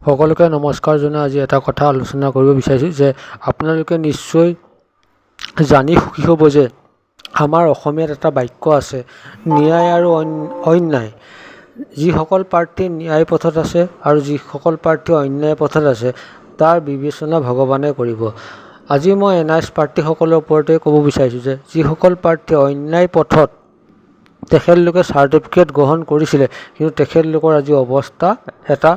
সকলোকে নমস্কাৰ জনাই আজি এটা কথা আলোচনা কৰিব বিচাৰিছোঁ যে আপোনালোকে নিশ্চয় জানি সুখী হ'ব যে আমাৰ অসমীয়াত এটা বাক্য আছে, ন্যায় আৰু অন্যায়। যিসকল প্ৰাৰ্থী ন্যায় পথত আছে আৰু যিসকল প্ৰাৰ্থী অন্যায় পথত আছে তাৰ বিবেচনা ভগৱানে কৰিব। আজি মই NIS প্ৰাৰ্থীসকলৰ ওপৰতে ক'ব বিচাৰিছোঁ যে যিসকল প্ৰাৰ্থী অন্যায় পথত তেখেতলোকে চাৰ্টিফিকেট গ্ৰহণ কৰিছিলে, কিন্তু তেখেতলোকৰ আজি অৱস্থা এটা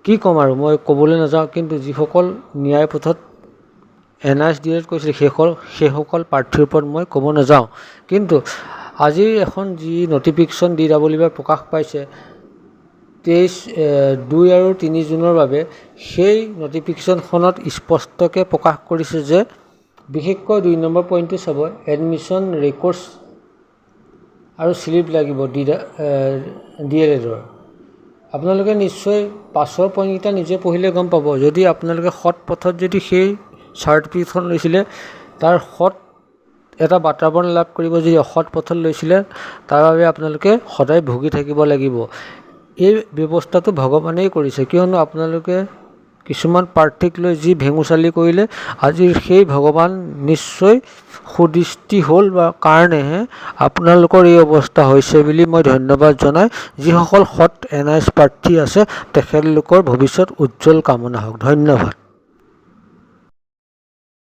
কি ক'ম আৰু মই ক'বলৈ নাযাওঁ, কিন্তু যিসকল ন্যায় পথত NIS ডিলেট কৰিছিলে সেইসকল প্ৰাৰ্থীৰ ওপৰত মই ক'ব নাযাওঁ। কিন্তু আজি এখন যি নটিফিকেশ্যন DWB প্ৰকাশ পাইছে 2 আৰু 3 জুনৰ বাবে, সেই নটিফিকেশ্যনখনত স্পষ্টকৈ প্ৰকাশ কৰিছে যে বিশেষকৈ 2 নম্বৰ পইণ্টটো চাব, এডমিশ্যন ৰেকৰ্ডছ আৰু স্লিপ লাগিব DLEDৰ। আপোনালোকে নিশ্চয় পাছৰ পইণ্টকেইটা নিজে পঢ়িলে গম পাব। যদি আপোনালোকে সৎ পথত যদি সেই চাৰ্টিফিকেটখন লৈছিলে তাৰ সৎ এটা বাতাবৰণ লাভ কৰিব, যদি অসৎ পথত লৈছিলে তাৰ বাবে আপোনালোকে সদায় ভুগি থাকিব লাগিব। এই ব্যৱস্থাটো ভগৱানেই কৰিছে, কিয়নো আপোনালোকে কিছুমান প্ৰাৰ্থীক লৈ যি ভেঙুচালি কৰিলে, আজি সেই ভগৱান নিশ্চয় সুদৃষ্টি হ'ল বা কাৰণেহে আপোনালোকৰ এই অৱস্থা হৈছে বুলি মই ধন্যবাদ জনাই যিসকল সৎ NIS প্ৰাৰ্থী আছে তেখেতলোকৰ ভৱিষ্যত উজ্জ্বল কামনা হওক। ধন্যবাদ।